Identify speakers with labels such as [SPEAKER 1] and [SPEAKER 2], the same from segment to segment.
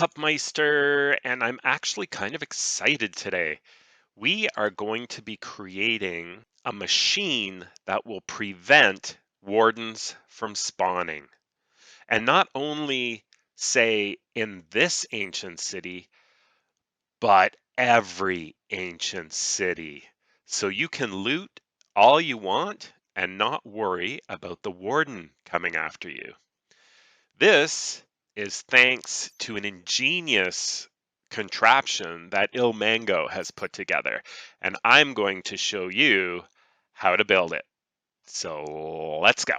[SPEAKER 1] Pupmeister, and I'm actually kind of excited today. We are going to be creating a machine that will prevent wardens from spawning. And not only, say, in this ancient city, but every ancient city. So you can loot all you want and not worry about the warden coming after you. This is thanks to an ingenious contraption that Il Mango has put together, and I'm going to show you how to build it. So let's go.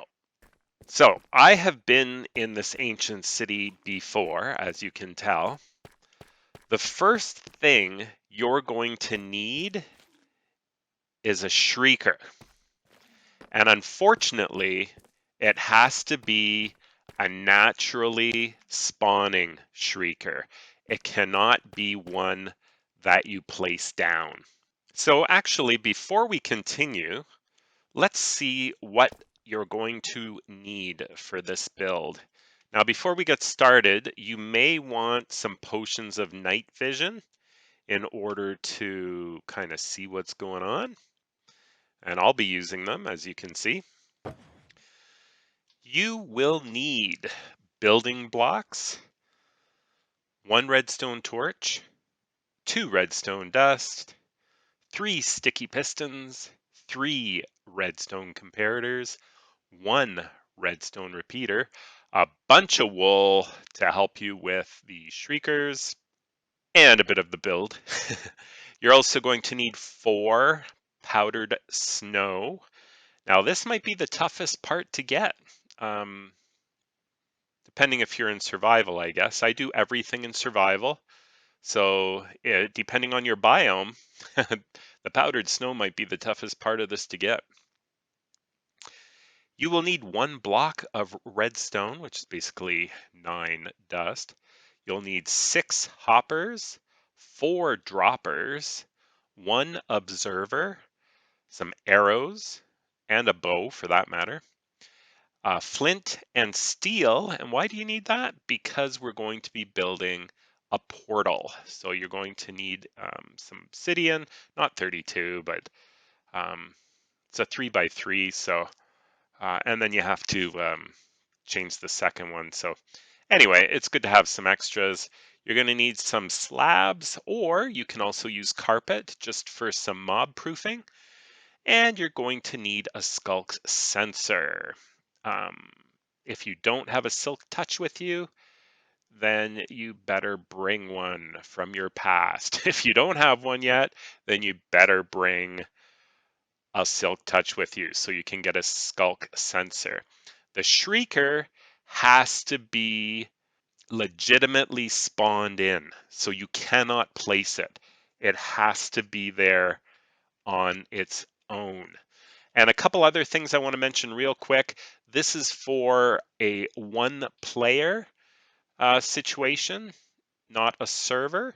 [SPEAKER 1] So I have been in this ancient city before, as you can tell. The first thing you're going to need is a shrieker. And unfortunately, it has to be a naturally spawning shrieker. It cannot be one that you place down. So actually, before we continue, let's see what you're going to need for this build. Now, before we get started, you may want some potions of night vision in order to kind of see what's going on. And I'll be using them, as you can see. You will need building blocks, 1 redstone torch, 2 redstone dust, 3 sticky pistons, 3 redstone comparators, 1 redstone repeater, a bunch of wool to help you with the shriekers, and a bit of the build. You're also going to need 4 powdered snow. Now this might be the toughest part to get. Depending if you're in survival, I guess. I do everything in survival. So depending on your biome, the powdered snow might be the toughest part of this to get. You will need 1 block of redstone, which is basically 9 dust. You'll need 6 hoppers, 4 droppers, 1 observer, some arrows, and a bow for that matter. Flint and steel. And why do you need that? Because we're going to be building a portal. So you're going to need some obsidian, not 32, but it's a 3x3. So, and then you have to change the second one. So anyway, it's good to have some extras. You're going to need some slabs, or you can also use carpet just for some mob proofing. And you're going to need a skulk sensor. If you don't have a silk touch with you, then you better bring one from your past. If you don't have one yet, then you better bring a silk touch with you so you can get a skulk sensor. The shrieker has to be legitimately spawned in, so you cannot place it. It has to be there on its own. And a couple other things I want to mention real quick. This is for a 1 player situation, not a server.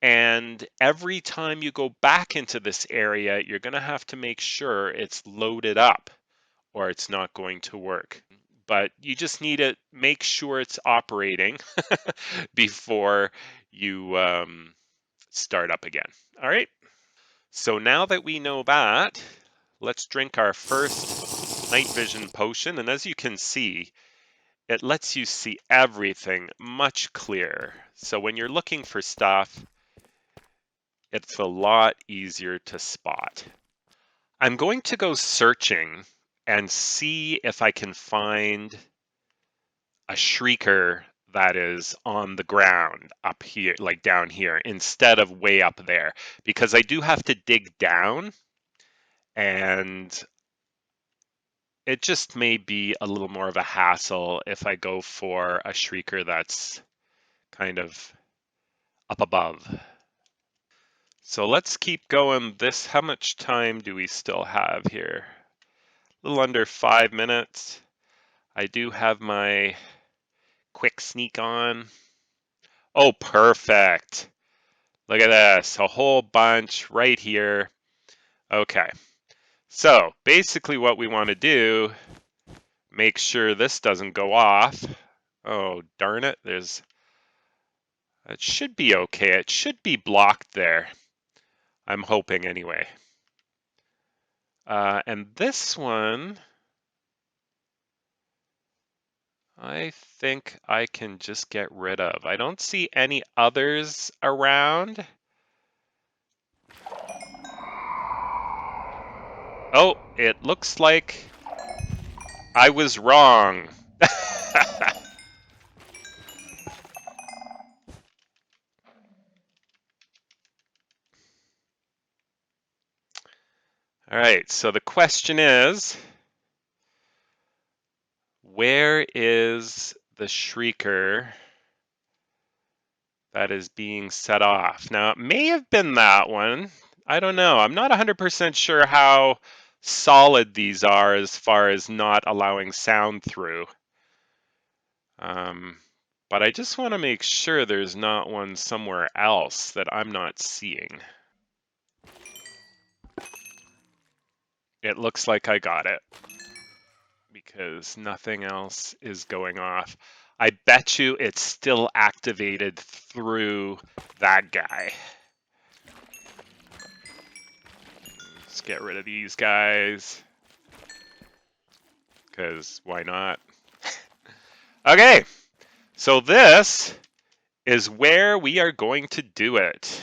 [SPEAKER 1] And every time you go back into this area, you're going to have to make sure it's loaded up or it's not going to work. But you just need to make sure it's operating before you start up again. All right. So now that we know that, let's drink our first night vision potion. And as you can see, it lets you see everything much clearer. So when you're looking for stuff, it's a lot easier to spot. I'm going to go searching and see if I can find a shrieker that is on the ground up here, like down here, instead of way up there, because I do have to dig down, and it just may be a little more of a hassle if I go for a shrieker that's kind of up above. So let's keep going. How much time do we still have here? A little under 5 minutes. I do have my quick sneak on. Oh, perfect. Look at this, a whole bunch right here. Okay, so basically what we want to do, make sure this doesn't go off. Oh, darn it, there's It should be okay. It should be blocked there. I'm hoping anyway. And this one, I think I can just get rid of. I don't see any others around. Oh, it looks like I was wrong. All right, so the question is, where is the shrieker that is being set off? Now, it may have been that one. I don't know. I'm not 100% sure how solid these are as far as not allowing sound through. But I just want to make sure there's not one somewhere else that I'm not seeing. It looks like I got it because nothing else is going off. I bet you it's still activated through that guy. Let's get rid of these guys because why not? Okay, so this is where we are going to do it.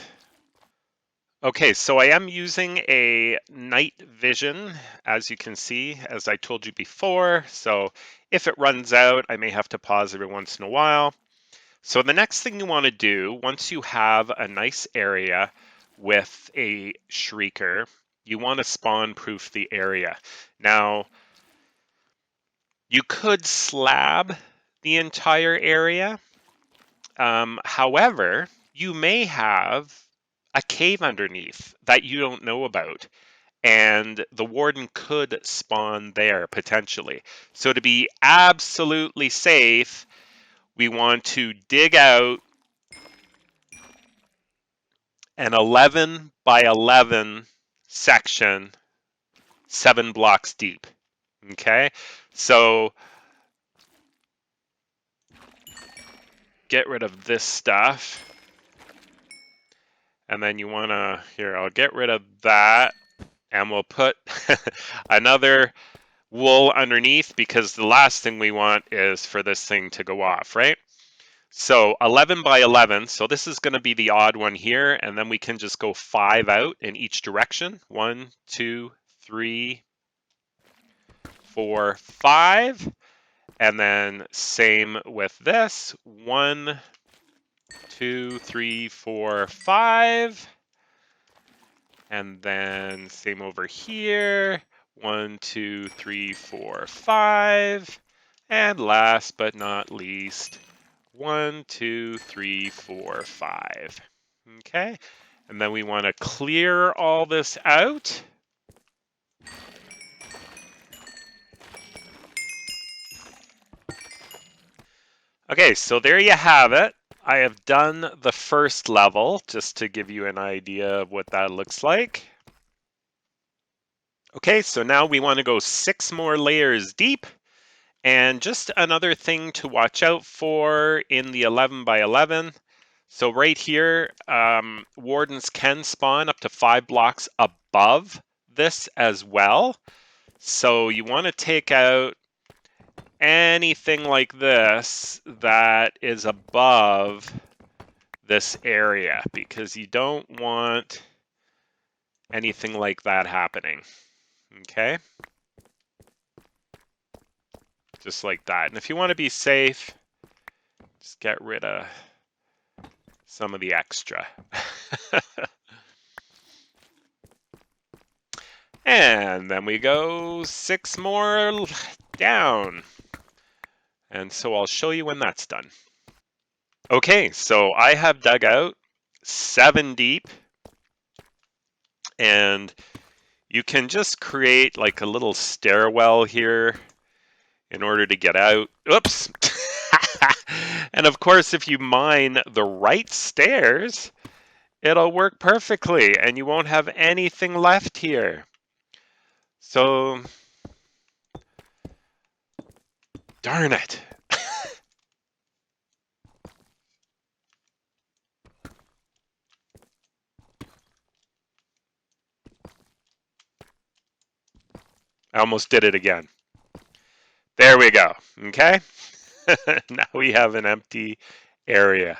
[SPEAKER 1] Okay, so I am using a night vision, as you can see, as I told you before. So if it runs out, I may have to pause every once in a while. So the next thing you want to do, once you have a nice area with a shrieker, you want to spawn proof the area. Now, you could slab the entire area. However, you may have a cave underneath that you don't know about, and the warden could spawn there potentially. So to be absolutely safe, we want to dig out an 11 by 11 section, 7 blocks deep. Okay, so get rid of this stuff. And then you want to, here, I'll get rid of that. And we'll put another wool underneath because the last thing we want is for this thing to go off, right? So 11 by 11, so this is going to be the odd one here, and then we can just go 5 out in each direction. 1, 2, 3, 4, 5. And then same with this. 1, 2, 3, 4, 5. And then same over here. 1, 2, 3, 4, 5. And last but not least, 1, 2, 3, 4, 5. Okay. And then we want to clear all this out. Okay, so there you have it. I have done the first level just to give you an idea of what that looks like. Okay, so now we want to go 6 more layers deep. And just another thing to watch out for in the 11 by 11. So right here, wardens can spawn up to 5 blocks above this as well. So you want to take out anything like this that is above this area because you don't want anything like that happening. Okay? Just like that. And if you want to be safe, just get rid of some of the extra. And then we go 6 more down. And so I'll show you when that's done. Okay, so I have dug out 7 deep. And you can just create like a little stairwell here in order to get out. Oops. And of course, if you mine the right stairs, it'll work perfectly and you won't have anything left here. So, darn it. I almost did it again. There we go. Okay. Now we have an empty area.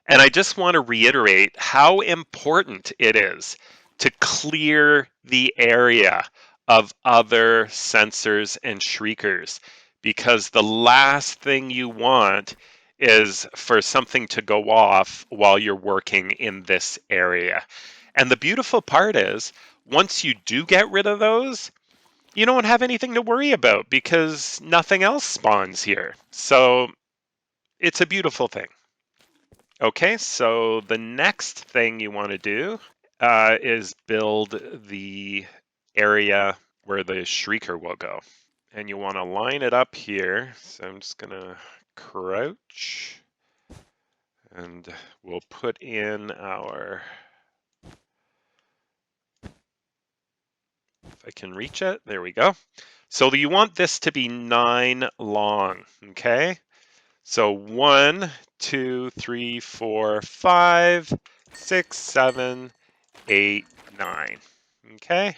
[SPEAKER 1] And I just want to reiterate how important it is to clear the area of other sensors and shriekers, because the last thing you want is for something to go off while you're working in this area. And the beautiful part is, once you do get rid of those, you don't have anything to worry about because nothing else spawns here. So it's a beautiful thing. Okay, so the next thing you want to do is build the area where the shrieker will go. And you want to line it up here. So I'm just going to crouch. And we'll put in our... If I can reach it, there we go. So you want this to be 9 long, okay? So 1, 2, 3, 4, 5, 6, 7, 8, 9. Okay.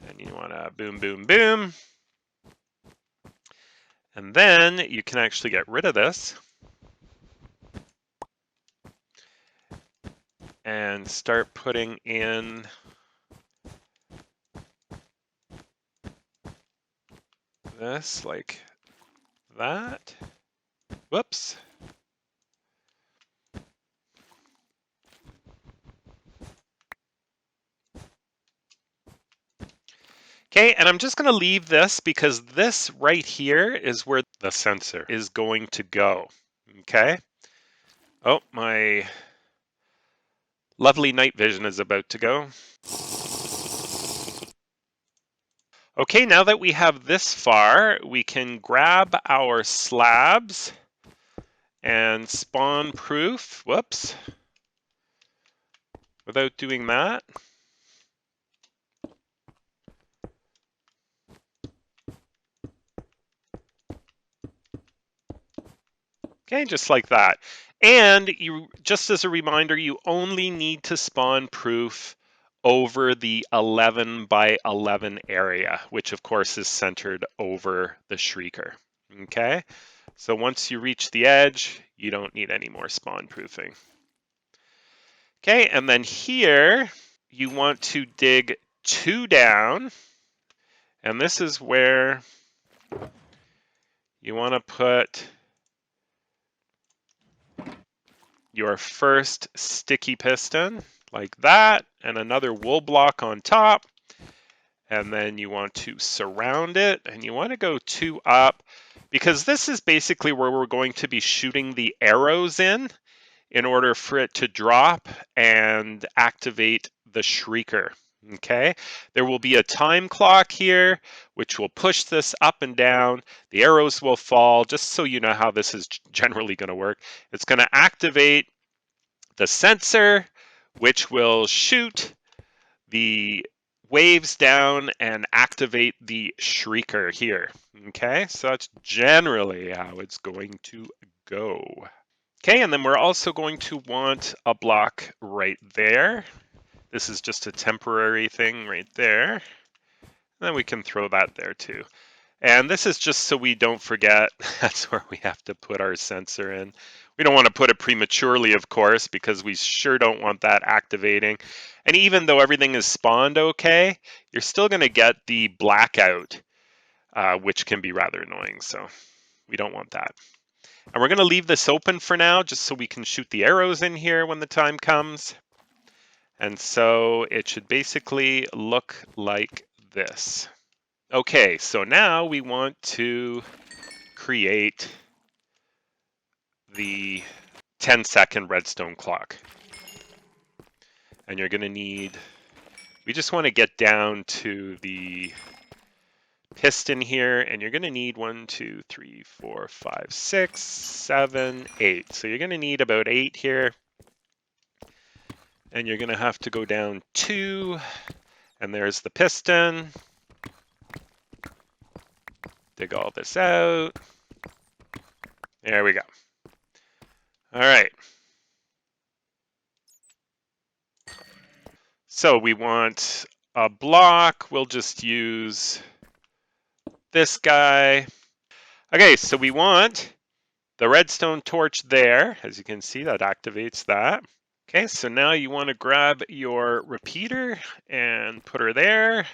[SPEAKER 1] And you want to boom, boom, boom. And then you can actually get rid of this and start putting in this like that. Whoops. Okay, and I'm just going to leave this because this right here is where the sensor is going to go. Okay. Oh, my lovely night vision is about to go. Okay, now that we have this far, we can grab our slabs and spawn proof. Whoops. Without doing that. Okay, just like that. And you, just as a reminder, you only need to spawn proof over the 11 by 11 area, which of course is centered over the shrieker. Okay, so once you reach the edge, you don't need any more spawn proofing. Okay, and then here you want to dig 2 down, and this is where you want to put your first sticky piston like that, and another wool block on top. And then you want to surround it, and you want to go 2 up, because this is basically where we're going to be shooting the arrows in order for it to drop and activate the shrieker. Okay, there will be a time clock here which will push this up and down. The arrows will fall. Just so you know how this is generally going to work, it's going to activate the sensor, which will shoot the waves down and activate the shrieker here. Okay, so that's generally how it's going to go. Okay, and then we're also going to want a block right there. This is just a temporary thing right there. And then we can throw that there too. And this is just so we don't forget, that's where we have to put our sensor in. We don't want to put it prematurely, of course, because we sure don't want that activating. And even though everything is spawned okay, you're still going to get the blackout, which can be rather annoying. So we don't want that. And we're going to leave this open for now, just so we can shoot the arrows in here when the time comes. And so it should basically look like this. Okay, so now we want to create the 10-second redstone clock. And you're going to need, we just want to get down to the piston here, and you're going to need 1, 2, 3, 4, 5, 6, 7, 8. So you're going to need about 8 here. And you're going to have to go down 2, and there's the piston. Dig all this out. There we go. All right. So we want a block, we'll just use this guy. Okay, so we want the redstone torch there. As you can see, that activates that. Okay, so now you want to grab your repeater and put her there.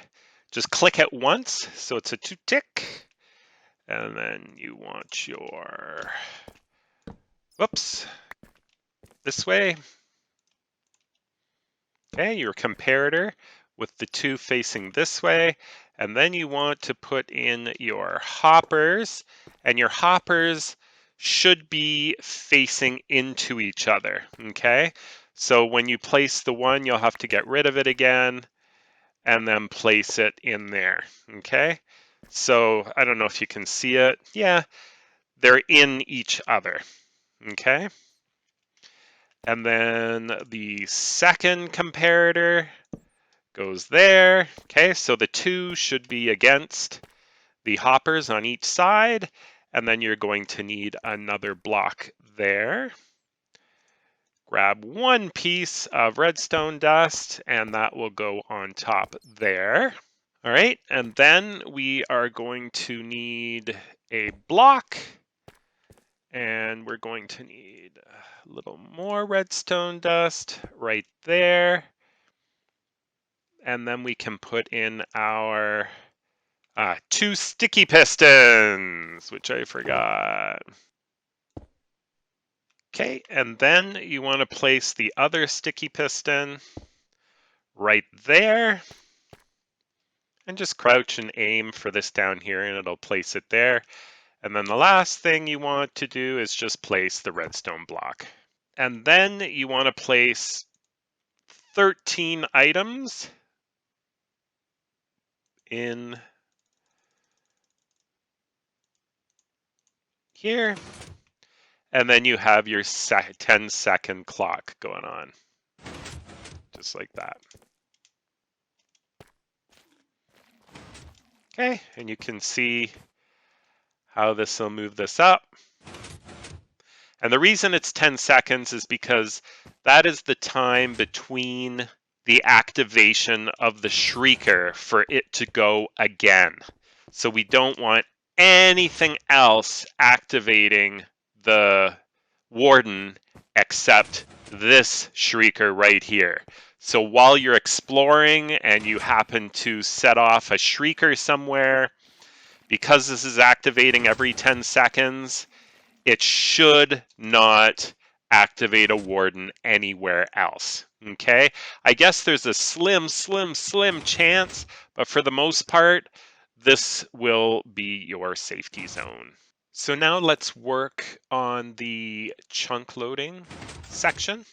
[SPEAKER 1] Just click it once, so it's a 2-tick. And then you want your, whoops, this way. Okay, your comparator with the 2 facing this way. And then you want to put in your hoppers, and your hoppers should be facing into each other, okay? So when you place the one, you'll have to get rid of it again and then place it in there, okay? So I don't know if you can see it. Yeah, they're in each other, okay? And then the second comparator goes there. Okay, so the 2 should be against the hoppers on each side, and then you're going to need another block there. Grab 1 piece of redstone dust, and that will go on top there. All right, and then we are going to need a block, and we're going to need a little more redstone dust right there. And then we can put in our 2 sticky pistons, which I forgot. Okay, and then you want to place the other sticky piston right there. And just crouch and aim for this down here, and it'll place it there. And then the last thing you want to do is just place the redstone block. And then you want to place 13 items in here. And then you have your 10-second clock going on, just like that. Okay, and you can see how this will move this up. And the reason it's 10 seconds is because that is the time between the activation of the shrieker for it to go again. So we don't want anything else activating the warden except this shrieker right here. So while you're exploring and you happen to set off a shrieker somewhere, because this is activating every 10 seconds, it should not activate a warden anywhere else. Okay, I guess there's a slim chance, but for the most part, this will be your safety zone. So now let's work on the chunk loading section.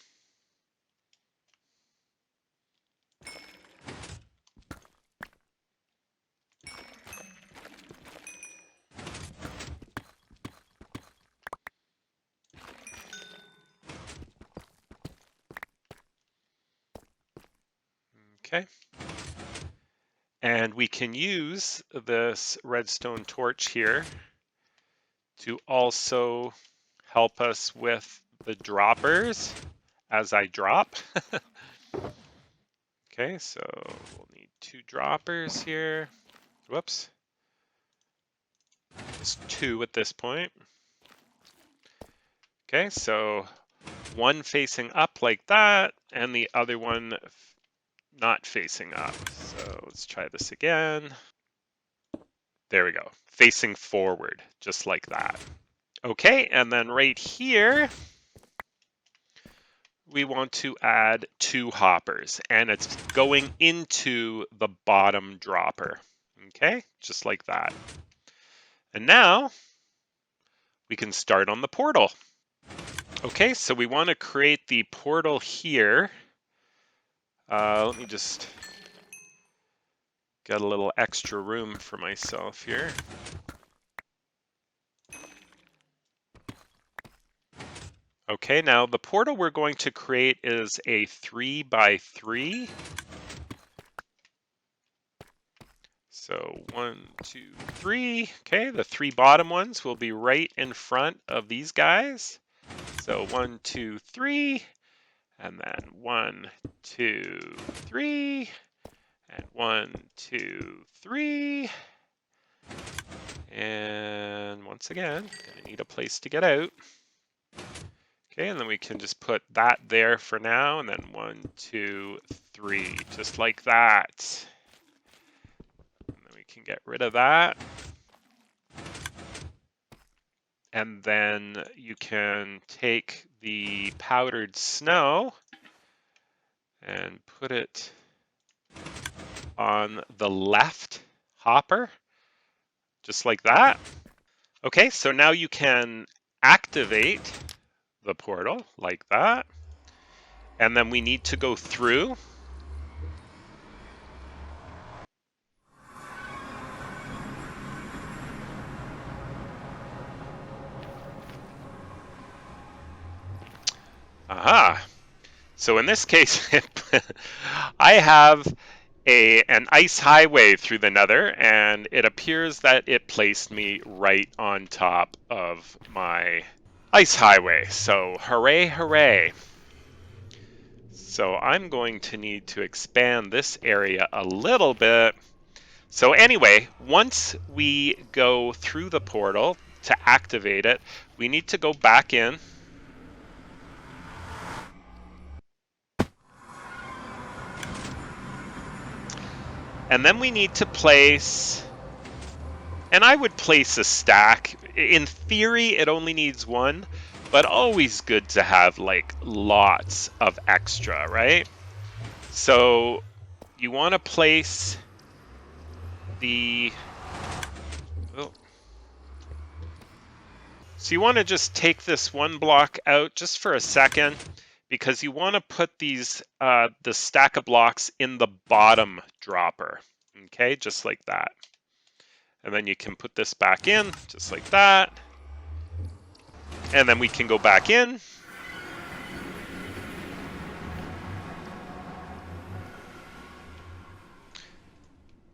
[SPEAKER 1] Okay. And we can use this redstone torch here to also help us with the droppers as I drop. Okay, so we'll need 2 droppers here. Whoops. Just 2 at this point. Okay, so one facing up like that, and the other one not facing up. So let's try this again. There we go, facing forward, just like that. Okay, and then right here, we want to add 2 hoppers, and it's going into the bottom dropper. Okay, just like that. And now we can start on the portal. Okay, so we want to create the portal here. Let me just get a little extra room for myself here. Okay, now the portal we're going to create is a 3x3. So 1, 2, 3. Okay, the 3 bottom ones will be right in front of these guys. So 1, 2, 3, and then 1, 2, 3, and 1, 2, 3. And once again, gonna need a place to get out. Okay, and then we can just put that there for now, and then 1, 2, 3, just like that. And then we can get rid of that. And then you can take the powdered snow and put it on the left hopper, just like that. Okay, so now you can activate the portal like that. And then we need to go through. Aha. So in this case, I have an ice highway through the nether, and it appears that it placed me right on top of my ice highway. So hooray, hooray. So I'm going to need to expand this area a little bit. So anyway, once we go through the portal to activate it, we need to go back in. And then we need to place, and I would place a stack. In theory, it only needs one, but always good to have like lots of extra, right? So you want to place the, oh. So you want to just take this one block out just for a second, because you want to put these, the stack of blocks in the bottom dropper, okay, just like that. And then you can put this back in, just like that. And then we can go back in.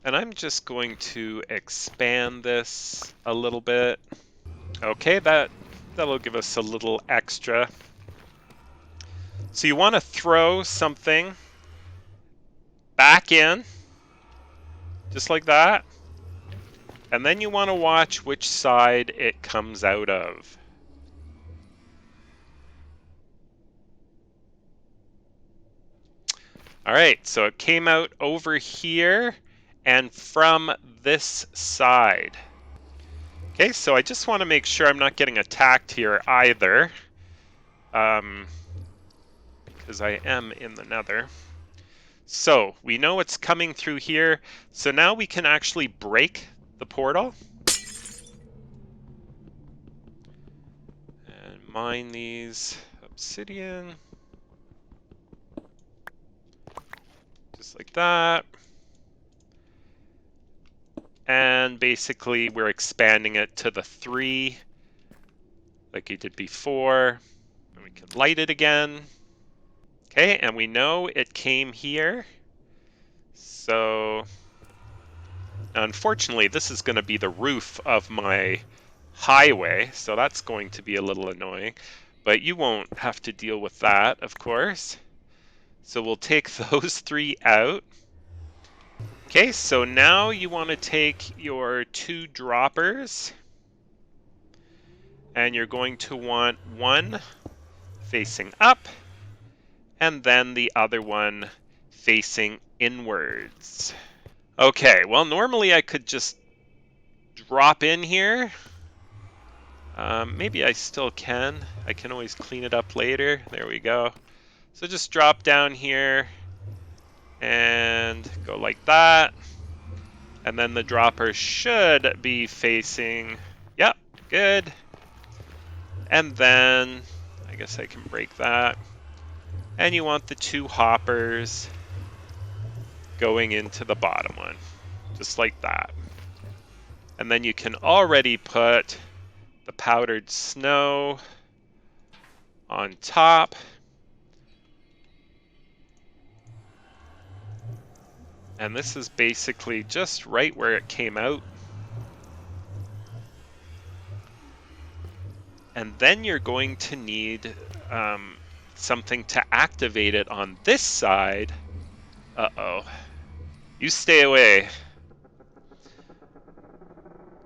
[SPEAKER 1] And I'm just going to expand this a little bit. Okay, that'll give us a little extra. So you want to throw something back in, just like that. And then you want to watch which side it comes out of. All right, so it came out over here and from this side. Okay, so I just want to make sure I'm not getting attacked here either, because I am in the nether. So we know it's coming through here. So now we can actually break the portal and mine these obsidian. Just like that. And basically we're expanding it to the 3 like we did before. And we can light it again. Okay, and we know it came here. So unfortunately, this is going to be the roof of my highway, so that's going to be a little annoying. But you won't have to deal with that, of course. So we'll take those 3 out. Okay, so now you want to take your 2 droppers, and you're going to want one facing up, and then the other one facing inwards. Okay, well, normally I could just drop in here. Maybe I still can. I can always clean it up later. There we go. So just drop down here and go like that. And then the dropper should be facing, yep, good. And then I guess I can break that. And you want the 2 hoppers going into the bottom one, just like that. And then you can already put the powdered snow on top. And this is basically just right where it came out. And then you're going to need something to activate it on this side. Uh-oh. You stay away.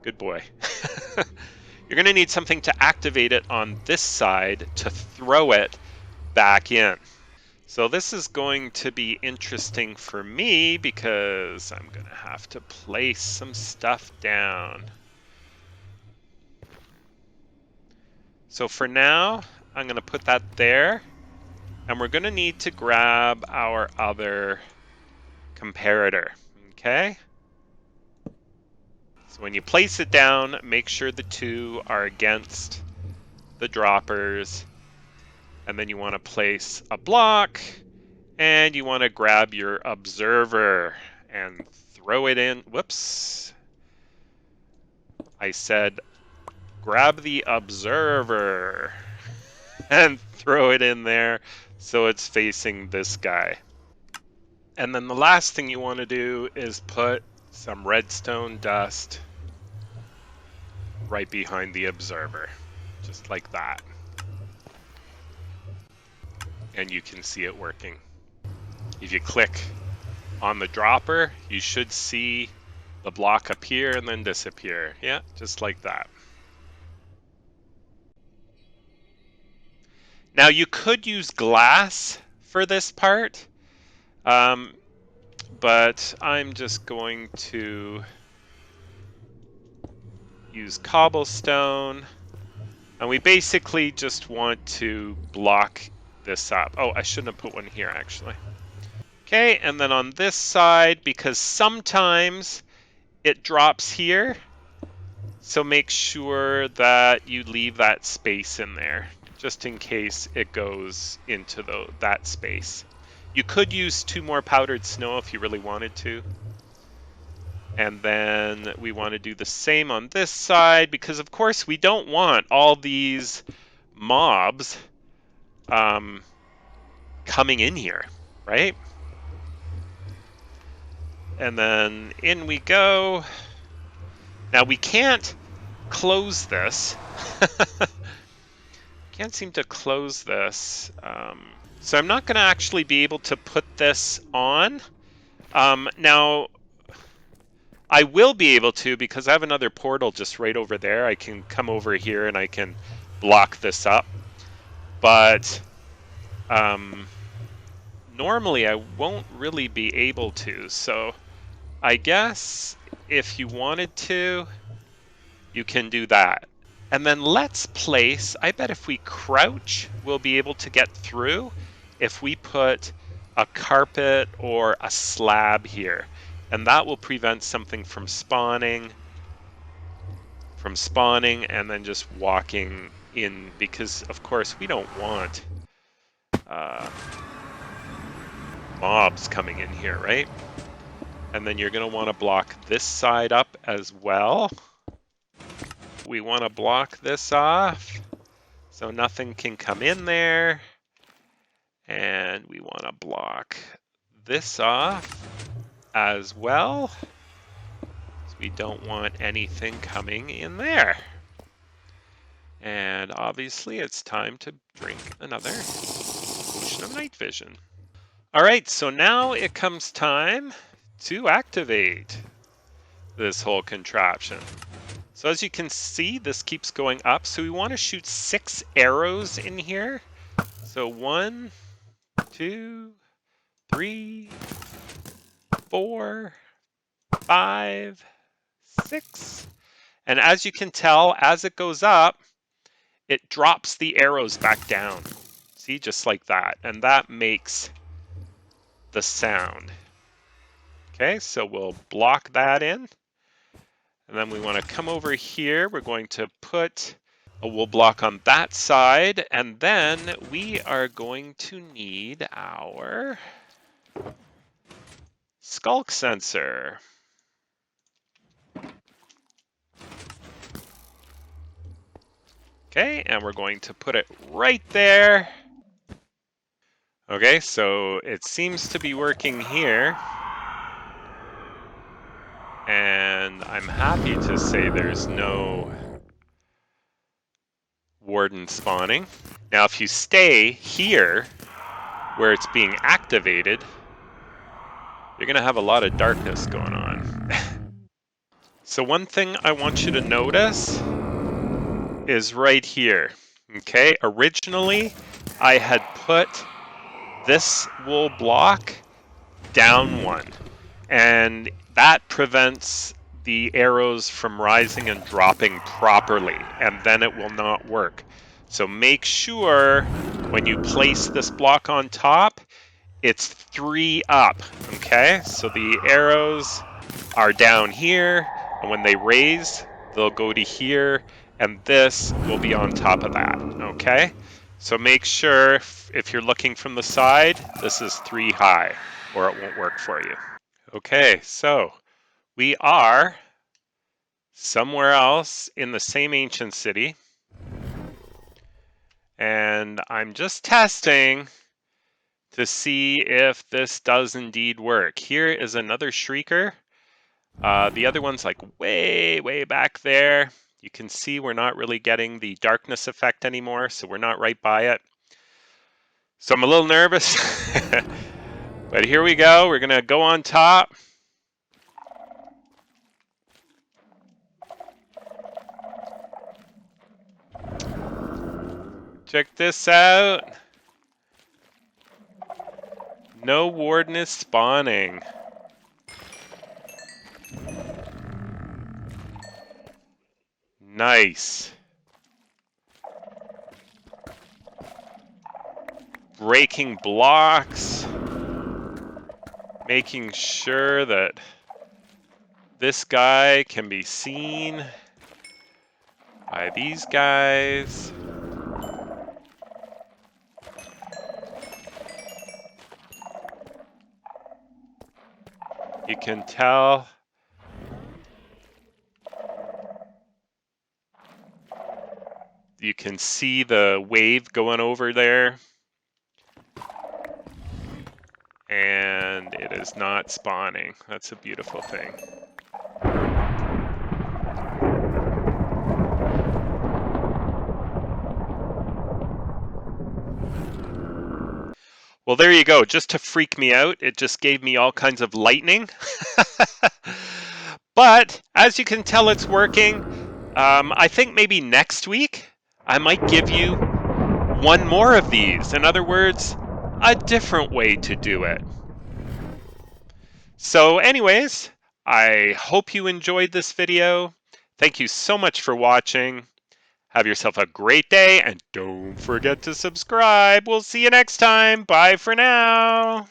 [SPEAKER 1] Good boy. You're going to need something to activate it on this side to throw it back in. So this is going to be interesting for me because I'm going to have to place some stuff down. So for now, I'm going to put that there. And we're going to need to grab our other comparator. Okay? So when you place it down, make sure the two are against the droppers. And then you want to place a block. And you want to grab your observer and throw it in. Whoops. I said grab the observer and throw it in there so it's facing this guy. And then the last thing you want to do is put some redstone dust right behind the observer, just like that. And you can see it working. If you click on the dropper, you should see the block appear and then disappear. Yeah, just like that. Now you could use glass for this part, but I'm just going to use cobblestone. And we basically just want to block this up. Oh, I shouldn't have put one here, actually. Okay, and then on this side, because sometimes it drops here, so make sure that you leave that space in there, just in case it goes into that space. You could use 2 more powdered snow if you really wanted to. And then we want to do the same on this side, because of course we don't want all these mobs coming in here, right? And then in we go. Now we can't close this. Can't seem to close this. So I'm not going to actually be able to put this on. Now, I will be able to because I have another portal just right over there. I can come over here and I can block this up. But normally I won't really be able to. So I guess if you wanted to, you can do that. And then let's place, I bet if we crouch, we'll be able to get through if we put a carpet or a slab here. And that will prevent something from spawning and then just walking in, because of course we don't want mobs coming in here, right? And then you're going to want to block this side up as well. We want to block this off so nothing can come in there. And we want to block this off as well. So we don't want anything coming in there. And obviously it's time to drink another potion of night vision. All right, so now it comes time to activate this whole contraption. So as you can see, this keeps going up. So we want to shoot 6 arrows in here. So 1, 2, 3, 4, 5, 6. And as you can tell, as it goes up, it drops the arrows back down. See, just like that. And that makes the sound. Okay, so we'll block that in. And then we want to come over here. We're going to put a wool block on that side. And then we are going to need our skulk sensor. Okay, and we're going to put it right there. Okay, so it seems to be working here. And I'm happy to say there's no warden spawning. Now, if you stay here, where it's being activated, you're gonna have a lot of darkness going on. So one thing I want you to notice is right here. Okay, originally I had put this wool block down one, and that prevents the arrows from rising and dropping properly, and then it will not work. So make sure when you place this block on top, it's 3 up, okay? So the arrows are down here, and when they raise, they'll go to here, and this will be on top of that, okay? So make sure if you're looking from the side, this is 3 high, or it won't work for you. Okay, so we are somewhere else in the same ancient city, and I'm just testing to see if this does indeed work. Here is another shrieker. The other one's like way back there. You can see we're not really getting the darkness effect anymore, so we're not right by it. So I'm a little nervous, but here we go. We're gonna go on top. Check this out. No warden is spawning. Nice. Breaking blocks. Making sure that this guy can be seen by these guys. You can tell you can see the wave going over there, and it is not spawning. That's a beautiful thing. Well, there you go. Just to freak me out, it just gave me all kinds of lightning. But as you can tell, it's working. I think maybe next week I might give you one more of these. In other words, a different way to do it. So anyways, I hope you enjoyed this video. Thank you so much for watching. Have yourself a great day, and don't forget to subscribe. We'll see you next time. Bye for now.